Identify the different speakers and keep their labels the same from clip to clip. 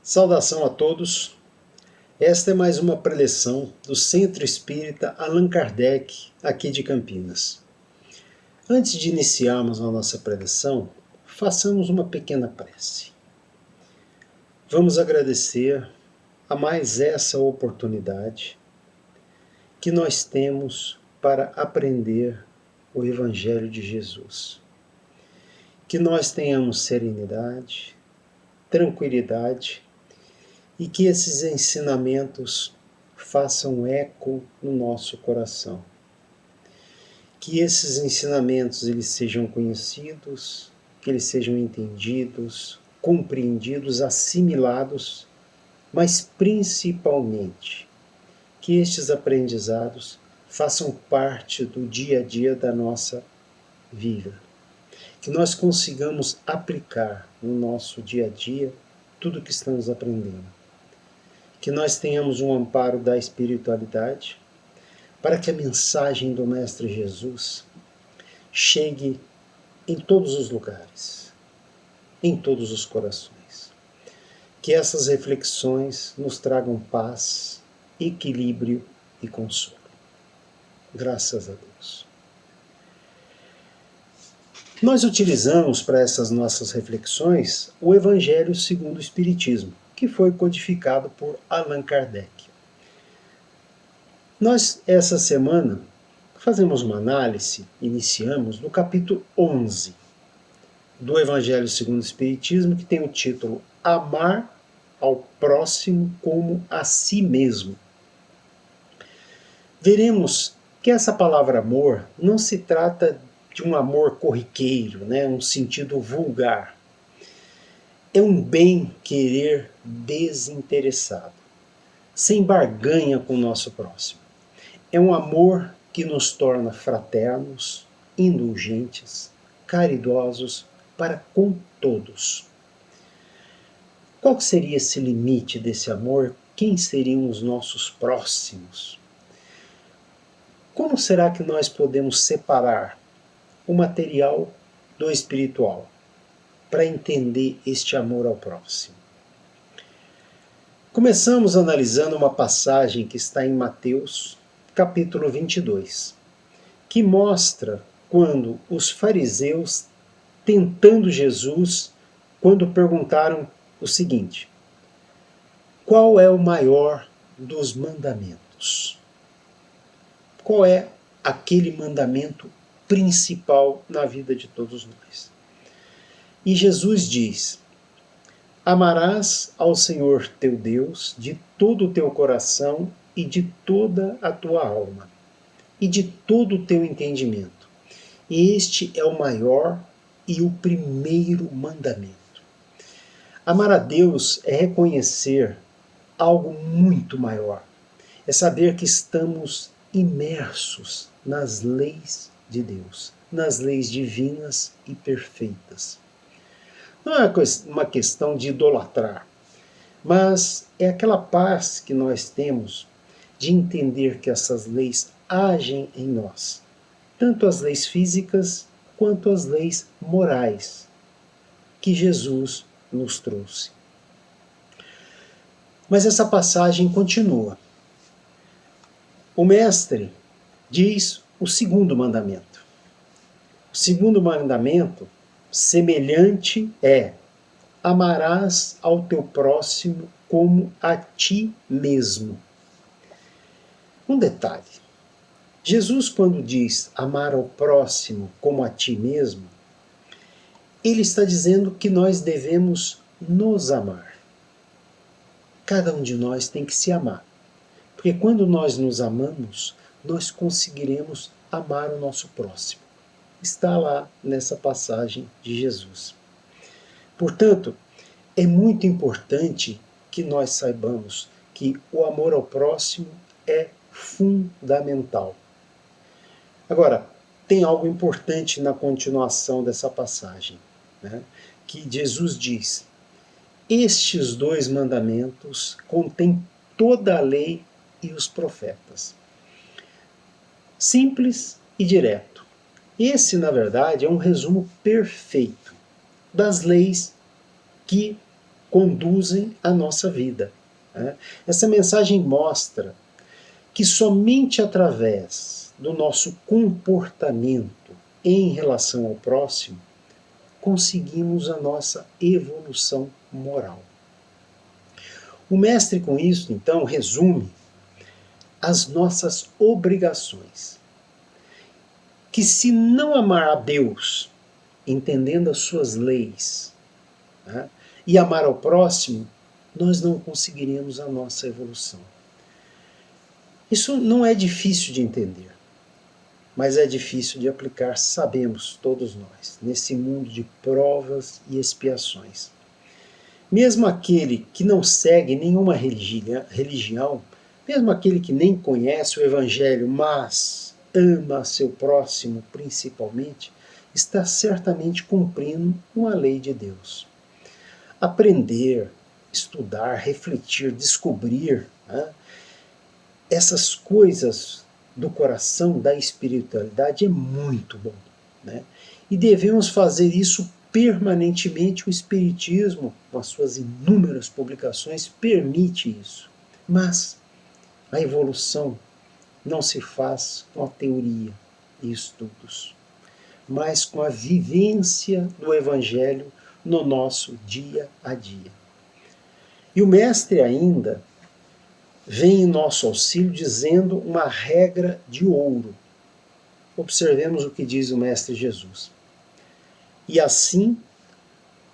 Speaker 1: Saudação a todos. Esta é mais uma preleção do Centro Espírita Allan Kardec, aqui de Campinas. Antes de iniciarmos a nossa preleção, façamos uma pequena prece. Vamos agradecer a mais essa oportunidade que nós temos para aprender o Evangelho de Jesus. Que nós tenhamos serenidade, tranquilidade e que esses ensinamentos façam eco no nosso coração. Que esses ensinamentos eles sejam conhecidos, que eles sejam entendidos, compreendidos, assimilados, mas principalmente que estes aprendizados façam parte do dia a dia da nossa vida. Que nós consigamos aplicar no nosso dia a dia tudo o que estamos aprendendo. Que nós tenhamos um amparo da espiritualidade, para que a mensagem do Mestre Jesus chegue em todos os lugares, em todos os corações. Que essas reflexões nos tragam paz, equilíbrio e consolo. Graças a Deus. Nós utilizamos para essas nossas reflexões o Evangelho segundo o Espiritismo, que foi codificado por Allan Kardec. Nós, essa semana, fazemos uma análise, iniciamos no capítulo 11 do Evangelho segundo o Espiritismo, que tem o título Amar ao próximo como a si mesmo. Veremos que essa palavra amor não se trata de um amor corriqueiro, um sentido vulgar. É um bem-querer desinteressado, sem barganha com o nosso próximo. É um amor que nos torna fraternos, indulgentes, caridosos para com todos. Qual seria esse limite desse amor? Quem seriam os nossos próximos? Como será que nós podemos separar o material do espiritual para entender este amor ao próximo? Começamos analisando uma passagem que está em Mateus, capítulo 22, que mostra quando os fariseus, tentando Jesus, quando perguntaram o seguinte: qual é o maior dos mandamentos? Qual é aquele mandamento principal na vida de todos nós? E Jesus diz: amarás ao Senhor teu Deus de todo o teu coração e de toda a tua alma, e de todo o teu entendimento. E este é o maior e o primeiro mandamento. Amar a Deus é reconhecer algo muito maior. É saber que estamos imersos nas leis de Deus, nas leis divinas e perfeitas. Não é uma questão de idolatrar, mas é aquela paz que nós temos de entender que essas leis agem em nós, tanto as leis físicas quanto as leis morais que Jesus nos trouxe. Mas essa passagem continua. O Mestre diz o segundo mandamento. O segundo mandamento, semelhante, é: amarás ao teu próximo como a ti mesmo. Um detalhe. Jesus, quando diz amar ao próximo como a ti mesmo, ele está dizendo que nós devemos nos amar. Cada um de nós tem que se amar. Porque quando nós nos amamos, nós conseguiremos amar o nosso próximo. Está lá nessa passagem de Jesus. Portanto, é muito importante que nós saibamos que o amor ao próximo é fundamental. Agora, tem algo importante na continuação dessa passagem, que Jesus diz: estes dois mandamentos contêm toda a lei e os profetas. Simples e direto. Esse, na verdade, é um resumo perfeito das leis que conduzem a nossa vida. Né? Essa mensagem mostra que somente através do nosso comportamento em relação ao próximo conseguimos a nossa evolução moral. O mestre, com isso, então, resume as nossas obrigações. Que se não amar a Deus, entendendo as suas leis, né, e amar ao próximo, nós não conseguiremos a nossa evolução. Isso não é difícil de entender, mas é difícil de aplicar, sabemos todos nós, nesse mundo de provas e expiações. Mesmo aquele que não segue nenhuma religião, mesmo aquele que nem conhece o Evangelho, mas ama seu próximo principalmente, está certamente cumprindo uma lei de Deus. Aprender, estudar, refletir, descobrir, né, essas coisas do coração, da espiritualidade, é muito bom. Né? E devemos fazer isso permanentemente. O Espiritismo, com as suas inúmeras publicações, permite isso. Mas a evolução não se faz com a teoria e estudos, mas com a vivência do Evangelho no nosso dia a dia. E o mestre ainda vem em nosso auxílio dizendo uma regra de ouro. Observemos o que diz o mestre Jesus. E assim,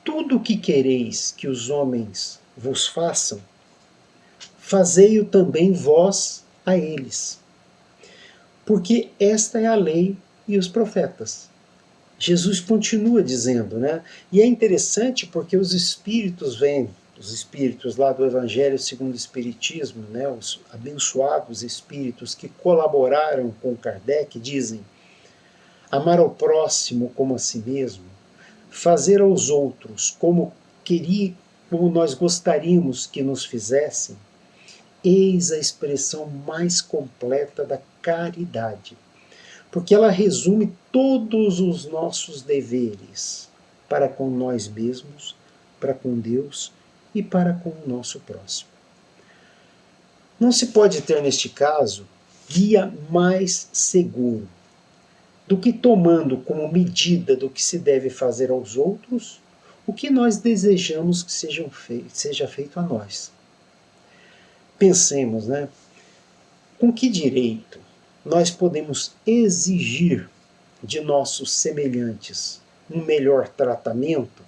Speaker 1: tudo o que quereis que os homens vos façam, fazei-o também vós a eles. Porque esta é a lei e os profetas. Jesus continua dizendo, né? E é interessante porque os espíritos vêm, os espíritos lá do Evangelho segundo o Espiritismo, né? Os abençoados espíritos que colaboraram com Kardec, dizem: amar ao próximo como a si mesmo, fazer aos outros como nós gostaríamos que nos fizessem, eis a expressão mais completa da caridade. Porque ela resume todos os nossos deveres para com nós mesmos, para com Deus e para com o nosso próximo. Não se pode ter, neste caso, guia mais seguro do que tomando como medida do que se deve fazer aos outros o que nós desejamos que seja feito a nós. Pensemos, né? Com que direito nós podemos exigir de nossos semelhantes um melhor tratamento,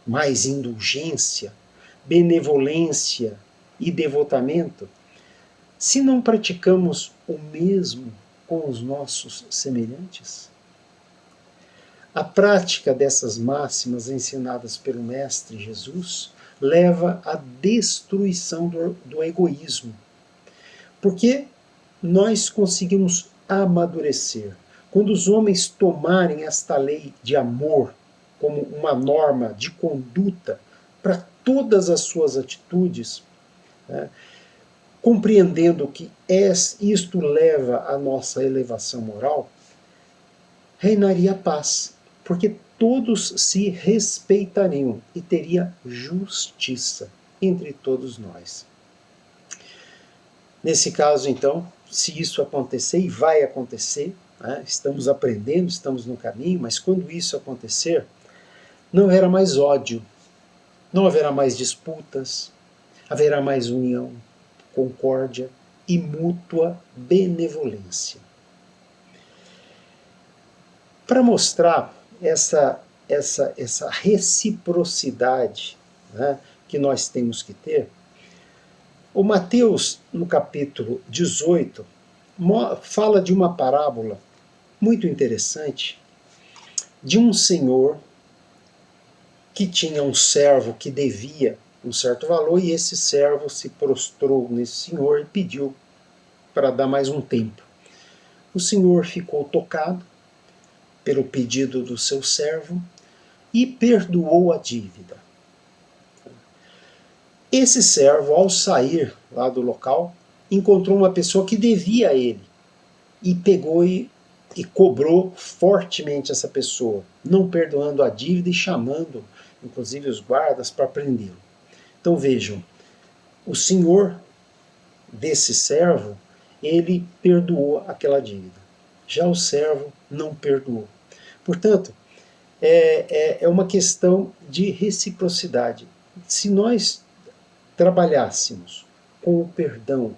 Speaker 1: mais indulgência, benevolência e devotamento, se não praticamos o mesmo com os nossos semelhantes? A prática dessas máximas ensinadas pelo Mestre Jesus leva à destruição do egoísmo, porque nós conseguimos amadurecer. Quando os homens tomarem esta lei de amor como uma norma de conduta para todas as suas atitudes, né, compreendendo que isto leva à nossa elevação moral, reinaria a paz, porque todos se respeitariam e teria justiça entre todos nós. Nesse caso, então, se isso acontecer, e vai acontecer, né, estamos aprendendo, estamos no caminho, mas quando isso acontecer, não haverá mais ódio, não haverá mais disputas, haverá mais união, concórdia e mútua benevolência. Para mostrar essa reciprocidade, né, que nós temos que ter, o Mateus, no capítulo 18, fala de uma parábola muito interessante de um senhor que tinha um servo que devia um certo valor, e esse servo se prostrou nesse senhor e pediu para dar mais um tempo. O senhor ficou tocado pelo pedido do seu servo e perdoou a dívida. Esse servo, ao sair lá do local, encontrou uma pessoa que devia a ele e pegou e cobrou fortemente essa pessoa, não perdoando a dívida e chamando, inclusive, os guardas para prendê-lo. Então vejam, o senhor desse servo, ele perdoou aquela dívida. Já o servo não perdoou. Portanto, é uma questão de reciprocidade. Se nós trabalhássemos com o perdão,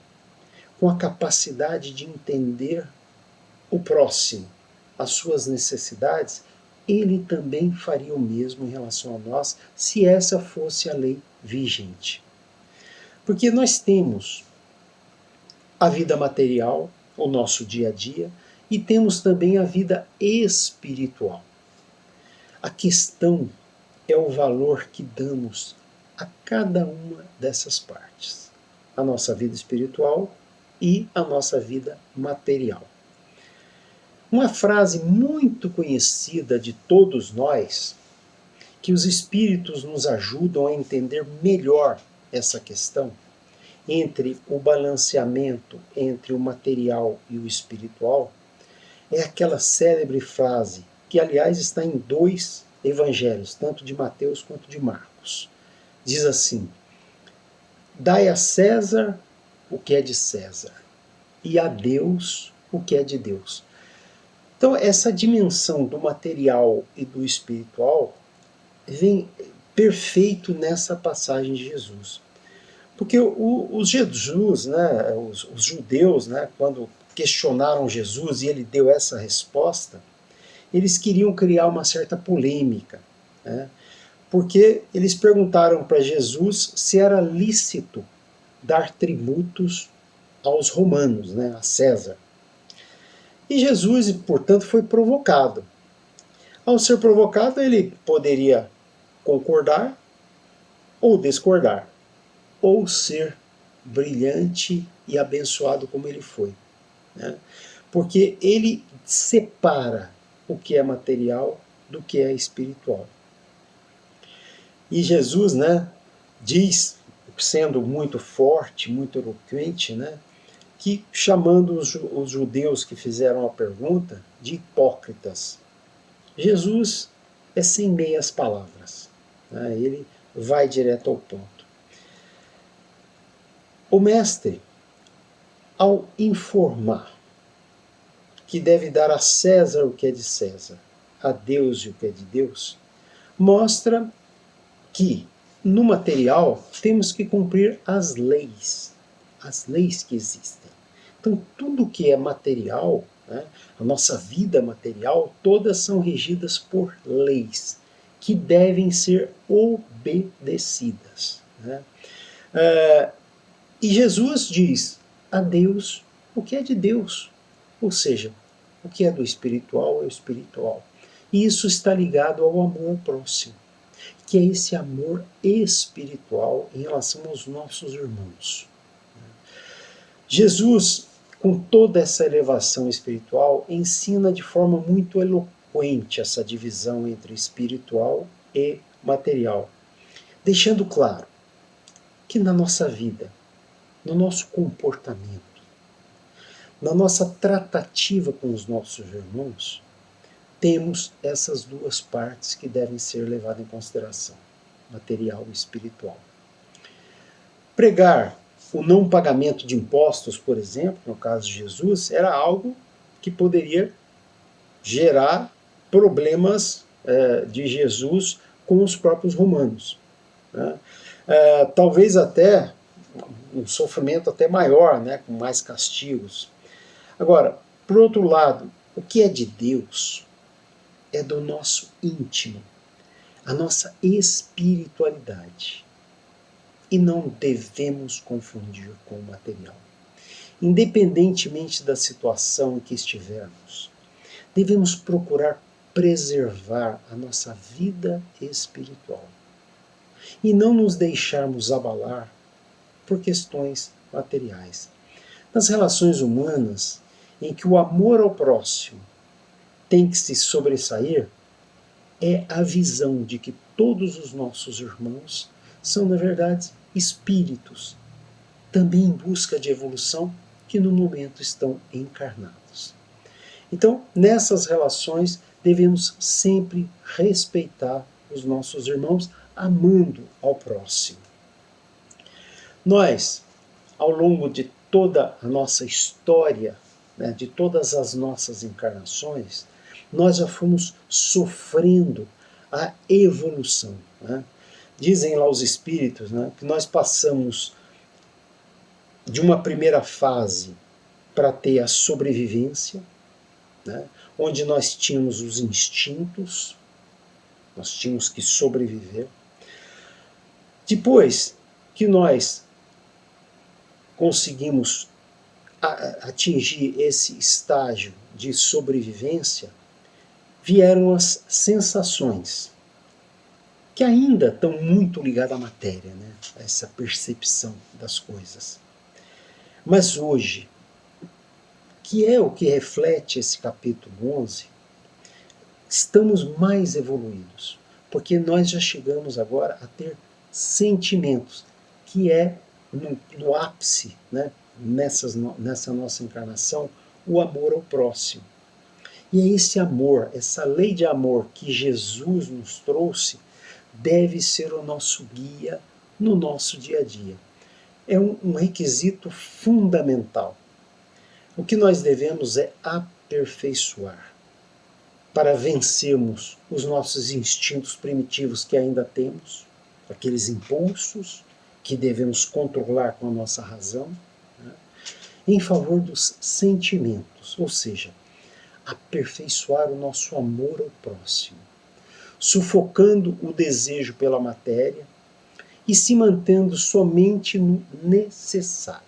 Speaker 1: com a capacidade de entender o próximo, as suas necessidades, ele também faria o mesmo em relação a nós, se essa fosse a lei vigente. Porque nós temos a vida material, o nosso dia a dia, e temos também a vida espiritual. A questão é o valor que damos a cada uma dessas partes. A nossa vida espiritual e a nossa vida material. Uma frase muito conhecida de todos nós, que os espíritos nos ajudam a entender melhor essa questão, entre o balanceamento entre o material e o espiritual, é aquela célebre frase, que aliás está em 2 evangelhos, tanto de Mateus quanto de Marcos. Diz assim: dai a César o que é de César, e a Deus o que é de Deus. Então essa dimensão do material e do espiritual vem perfeito nessa passagem de Jesus. Porque os Jesus, né, os judeus, né, quando questionaram Jesus e ele deu essa resposta, eles queriam criar uma certa polêmica, né, porque eles perguntaram para Jesus se era lícito dar tributos aos romanos, né, a César. E Jesus, portanto, foi provocado. Ao ser provocado, ele poderia concordar ou discordar, ou ser brilhante e abençoado como ele foi. Né? Porque ele separa o que é material do que é espiritual. E Jesus, né, diz, sendo muito forte, muito eloquente, né, que chamando os judeus que fizeram a pergunta de hipócritas. Jesus é sem meias palavras. Né? Ele vai direto ao ponto. O mestre, ao informar que deve dar a César o que é de César, a Deus o que é de Deus, mostra que no material temos que cumprir as leis que existem. Então tudo que é material, né, a nossa vida material, todas são regidas por leis que devem ser obedecidas. Né? E Jesus diz a Deus o que é de Deus, ou seja, o que é do espiritual é o espiritual. E isso está ligado ao amor ao próximo, que é esse amor espiritual em relação aos nossos irmãos. Jesus, com toda essa elevação espiritual, ensina de forma muito eloquente essa divisão entre espiritual e material, deixando claro que na nossa vida, no nosso comportamento, na nossa tratativa com os nossos irmãos, temos essas duas partes que devem ser levadas em consideração, material e espiritual. Pregar o não pagamento de impostos, por exemplo, no caso de Jesus, era algo que poderia gerar problemas de Jesus com os próprios romanos. Né? Talvez até um sofrimento até maior, né, com mais castigos. Agora, por outro lado, o que é de Deus é do nosso íntimo, a nossa espiritualidade. E não devemos confundir com o material. Independentemente da situação em que estivermos, devemos procurar preservar a nossa vida espiritual e não nos deixarmos abalar por questões materiais. Nas relações humanas, em que o amor ao próximo tem que se sobressair, é a visão de que todos os nossos irmãos são, na verdade, espíritos, também em busca de evolução, que no momento estão encarnados. Então, nessas relações, devemos sempre respeitar os nossos irmãos, amando ao próximo. Nós, ao longo de toda a nossa história, né, de todas as nossas encarnações, nós já fomos sofrendo a evolução. Né? Dizem lá os espíritos, né, que nós passamos de uma primeira fase para ter a sobrevivência, né, onde nós tínhamos os instintos, nós tínhamos que sobreviver. Depois que nós conseguimos atingir esse estágio de sobrevivência, vieram as sensações, que ainda estão muito ligadas à matéria, né? A essa percepção das coisas. Mas hoje, que é o que reflete esse capítulo 11, estamos mais evoluídos, porque nós já chegamos agora a ter sentimentos, que é no ápice, né, nessa nossa encarnação, o amor ao próximo. E é esse amor, essa lei de amor que Jesus nos trouxe, deve ser o nosso guia no nosso dia a dia. É um requisito fundamental. O que nós devemos é aperfeiçoar para vencermos os nossos instintos primitivos que ainda temos, aqueles impulsos que devemos controlar com a nossa razão, né, em favor dos sentimentos, ou seja, aperfeiçoar o nosso amor ao próximo, sufocando o desejo pela matéria e se mantendo somente no necessário.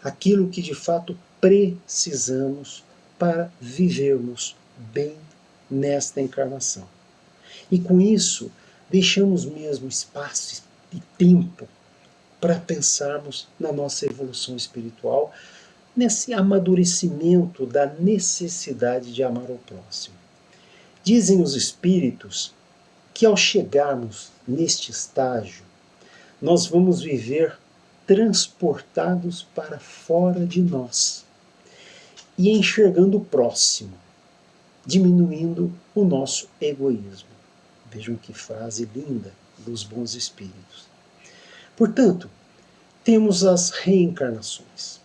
Speaker 1: Aquilo que de fato precisamos para vivermos bem nesta encarnação. E com isso, deixamos mesmo espaço e tempo para pensarmos na nossa evolução espiritual, nesse amadurecimento da necessidade de amar o próximo. Dizem os espíritos que ao chegarmos neste estágio, nós vamos viver transportados para fora de nós e enxergando o próximo, diminuindo o nosso egoísmo. Vejam que frase linda dos bons espíritos. Portanto, temos as reencarnações.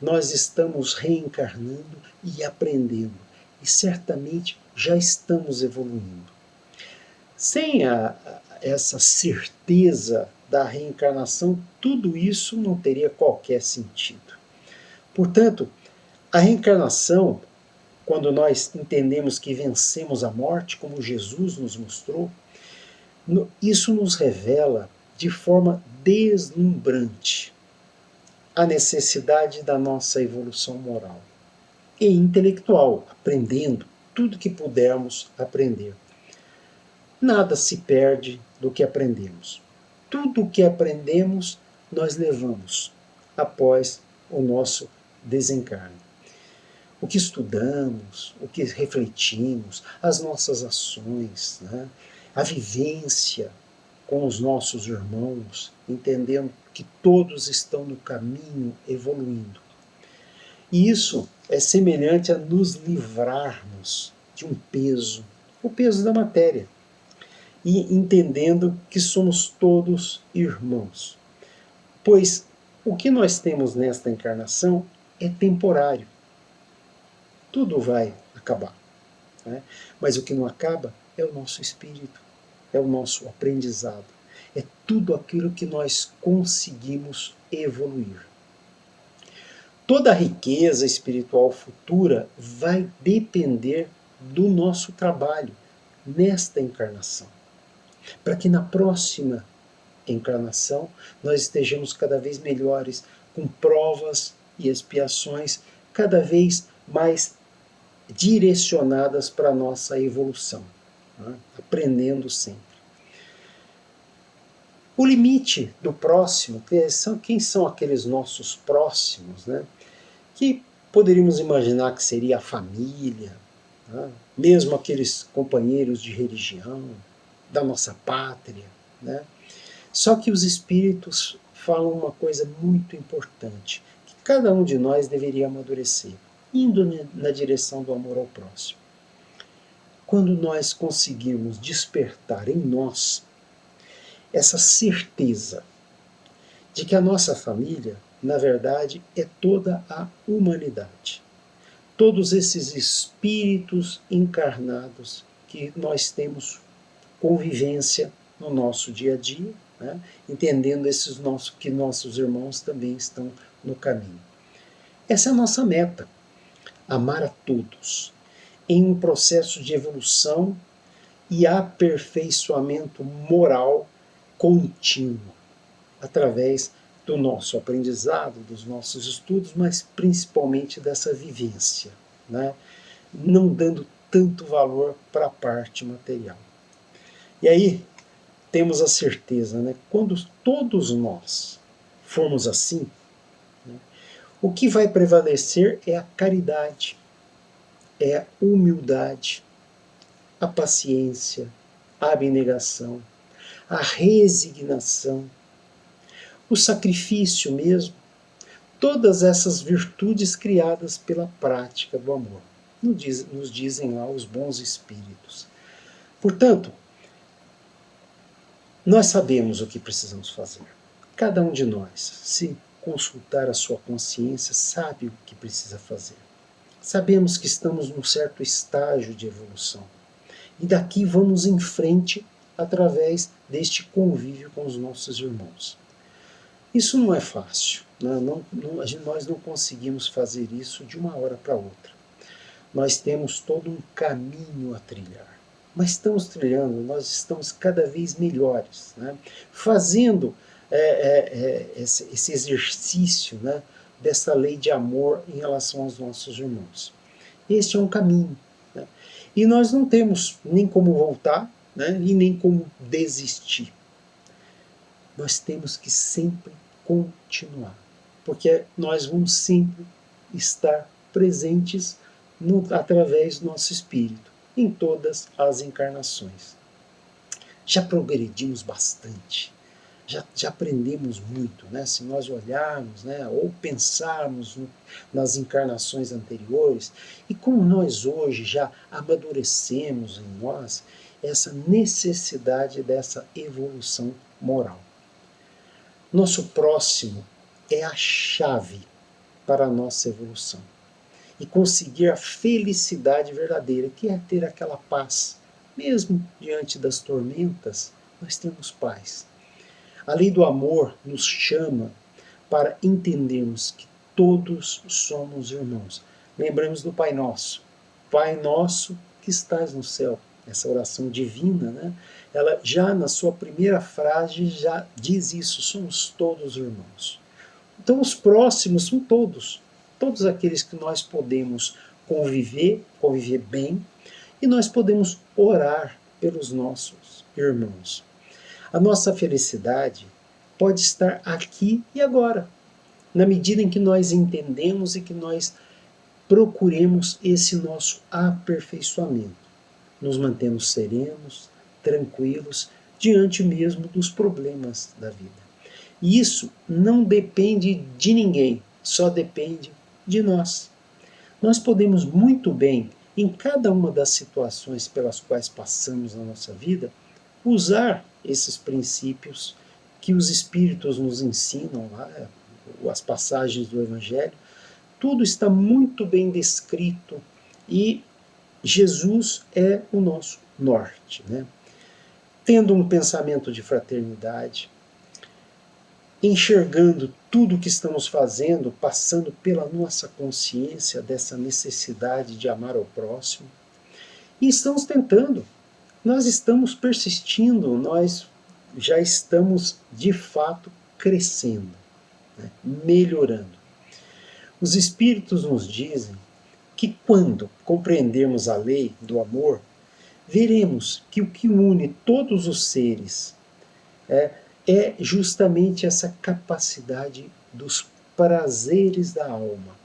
Speaker 1: Nós estamos reencarnando e aprendendo, e certamente já estamos evoluindo. Sem essa certeza da reencarnação, tudo isso não teria qualquer sentido. Portanto, a reencarnação, quando nós entendemos que vencemos a morte, como Jesus nos mostrou, isso nos revela de forma deslumbrante a necessidade da nossa evolução moral e intelectual, aprendendo tudo que pudermos aprender. Nada se perde do que aprendemos. Tudo o que aprendemos, nós levamos após o nosso desencarne. O que estudamos, o que refletimos, as nossas ações, né? A vivência com os nossos irmãos, entendendo que todos estão no caminho evoluindo. E isso é semelhante a nos livrarmos de um peso, o peso da matéria, e entendendo que somos todos irmãos. Pois o que nós temos nesta encarnação é temporário. Tudo vai acabar. Né? Mas o que não acaba é o nosso espírito, é o nosso aprendizado, é tudo aquilo que nós conseguimos evoluir. Toda a riqueza espiritual futura vai depender do nosso trabalho nesta encarnação, para que na próxima encarnação nós estejamos cada vez melhores, com provas e expiações cada vez mais direcionadas para a nossa evolução, né? Aprendendo sempre. O limite do próximo, quem são aqueles nossos próximos, né? Que poderíamos imaginar que seria a família, né? Mesmo aqueles companheiros de religião, da nossa pátria, né? Só que os espíritos falam uma coisa muito importante, que cada um de nós deveria amadurecer, indo na direção do amor ao próximo. Quando nós conseguirmos despertar em nós essa certeza de que a nossa família, na verdade, é toda a humanidade. Todos esses espíritos encarnados que nós temos convivência no nosso dia a dia, né? Entendendo que nossos irmãos também estão no caminho. Essa é a nossa meta, amar a todos, em um processo de evolução e aperfeiçoamento moral contínuo, através do nosso aprendizado, dos nossos estudos, mas principalmente dessa vivência, né? Não dando tanto valor para a parte material. E aí temos a certeza, né? Quando todos nós formos assim, né, o que vai prevalecer é a caridade, é a humildade, a paciência, a abnegação, a resignação, o sacrifício mesmo, todas essas virtudes criadas pela prática do amor, nos dizem lá os bons espíritos. Portanto, nós sabemos o que precisamos fazer. Cada um de nós, se consultar a sua consciência, sabe o que precisa fazer. Sabemos que estamos num certo estágio de evolução. E daqui vamos em frente através deste convívio com os nossos irmãos. Isso não é fácil, né? Nós não conseguimos fazer isso de uma hora para outra. Nós temos todo um caminho a trilhar. Mas estamos trilhando, nós estamos cada vez melhores, né? Fazendo esse exercício, né, dessa lei de amor em relação aos nossos irmãos. Este é um caminho, né? E nós não temos nem como voltar, né, e nem como desistir. Nós temos que sempre continuar, porque nós vamos sempre estar presentes através do nosso espírito, em todas as encarnações. Já progredimos bastante, já aprendemos muito, né? Se nós olharmos, né, ou pensarmos nas encarnações anteriores, e como nós hoje já amadurecemos em nós essa necessidade dessa evolução moral. Nosso próximo é a chave para a nossa evolução e conseguir a felicidade verdadeira, que é ter aquela paz. Mesmo diante das tormentas, nós temos paz. A lei do amor nos chama para entendermos que todos somos irmãos. Lembramos do Pai Nosso. Pai Nosso que estás no céu. Essa oração divina, né? Ela já na sua primeira frase já diz isso, somos todos irmãos. Então os próximos são todos aqueles que nós podemos conviver bem, e nós podemos orar pelos nossos irmãos. A nossa felicidade pode estar aqui e agora, na medida em que nós entendemos e que nós procuremos esse nosso aperfeiçoamento. Nos mantemos serenos, tranquilos, diante mesmo dos problemas da vida. E isso não depende de ninguém, só depende de nós. Nós podemos muito bem, em cada uma das situações pelas quais passamos na nossa vida, usar esses princípios que os Espíritos nos ensinam lá, as passagens do Evangelho. Tudo está muito bem descrito e Jesus é o nosso norte, né? Tendo um pensamento de fraternidade, enxergando tudo o que estamos fazendo, passando pela nossa consciência dessa necessidade de amar ao próximo, e estamos tentando, nós estamos persistindo, nós já estamos de fato crescendo, né? Melhorando. Os Espíritos nos dizem que quando compreendermos a lei do amor, veremos que o que une todos os seres é justamente essa capacidade dos prazeres da alma.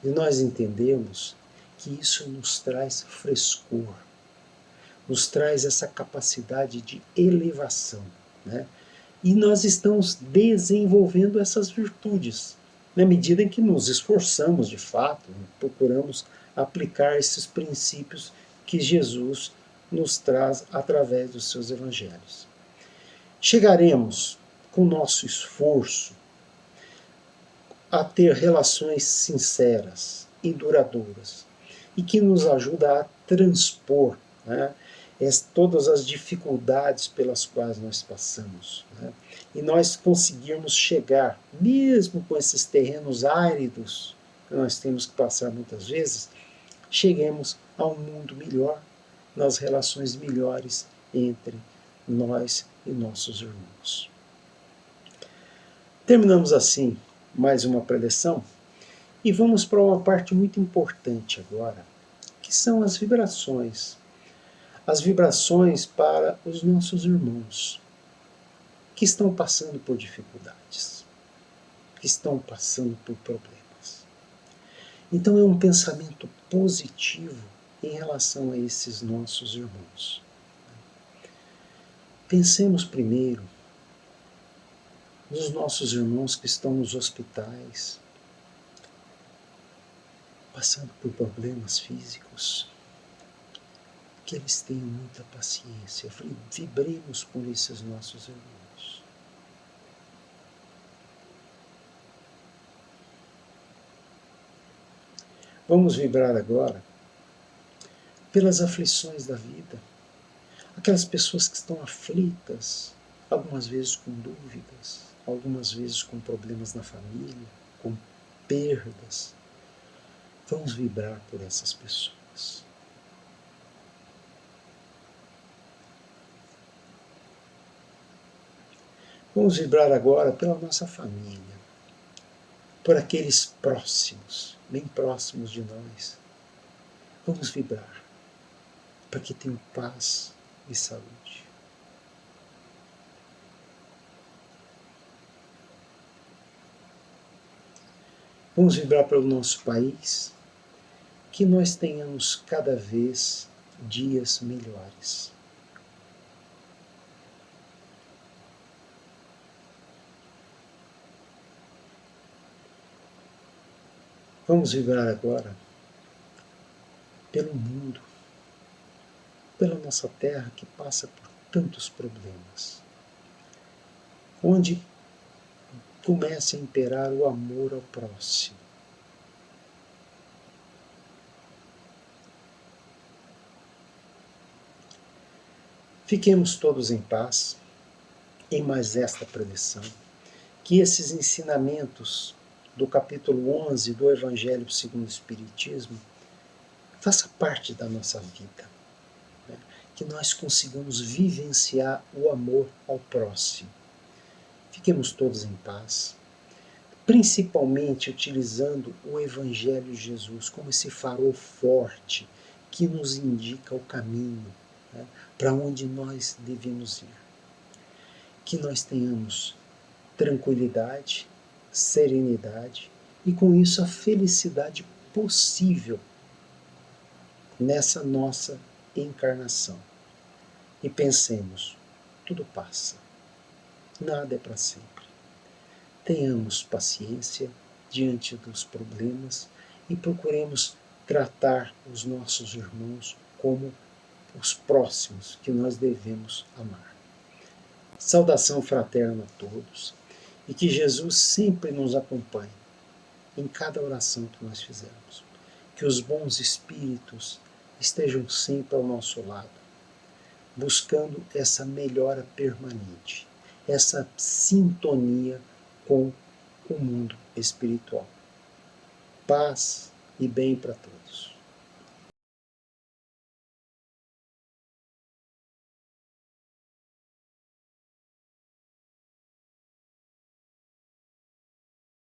Speaker 1: E nós entendemos que isso nos traz frescor, nos traz essa capacidade de elevação, né? E nós estamos desenvolvendo essas virtudes, na medida em que nos esforçamos de fato, procuramos aplicar esses princípios que Jesus nos traz através dos seus evangelhos. Chegaremos com nosso esforço, a ter relações sinceras e duradouras e que nos ajuda a transpor, né, todas as dificuldades pelas quais nós passamos, né, e nós conseguirmos chegar, mesmo com esses terrenos áridos que nós temos que passar muitas vezes, cheguemos a um mundo melhor, nas relações melhores entre nós e nossos irmãos. Terminamos assim mais uma preleção e vamos para uma parte muito importante agora, que são as vibrações. As vibrações para os nossos irmãos que estão passando por dificuldades, que estão passando por problemas. Então é um pensamento positivo em relação a esses nossos irmãos. Pensemos primeiro nos nossos irmãos que estão nos hospitais, passando por problemas físicos, que eles tenham muita paciência. Vibremos por esses nossos irmãos. Vamos vibrar agora pelas aflições da vida. Aquelas pessoas que estão aflitas, algumas vezes com dúvidas, algumas vezes com problemas na família, com perdas. Vamos vibrar por essas pessoas. Vamos vibrar agora pela nossa família, por aqueles próximos, bem próximos de nós. Vamos vibrar para que tenham paz e saúde. Vamos vibrar pelo nosso país, que nós tenhamos cada vez dias melhores. Vamos vibrar agora pelo mundo, pela nossa terra que passa por tantos problemas, onde comece a imperar o amor ao próximo. Fiquemos todos em paz em mais esta preleção, que esses ensinamentos do capítulo 11 do Evangelho segundo o Espiritismo faça parte da nossa vida, né? Que nós consigamos vivenciar o amor ao próximo. Fiquemos todos em paz, principalmente utilizando o Evangelho de Jesus como esse farol forte que nos indica o caminho, né, para onde nós devemos ir. Que nós tenhamos tranquilidade, serenidade e com isso a felicidade possível nessa nossa encarnação. E pensemos, tudo passa, nada é para sempre. Tenhamos paciência diante dos problemas e procuremos tratar os nossos irmãos como os próximos que nós devemos amar. Saudação fraterna a todos e que Jesus sempre nos acompanhe em cada oração que nós fizermos. Que os bons espíritos estejam sempre ao nosso lado, buscando essa melhora permanente, essa sintonia com o mundo espiritual. Paz e bem para todos.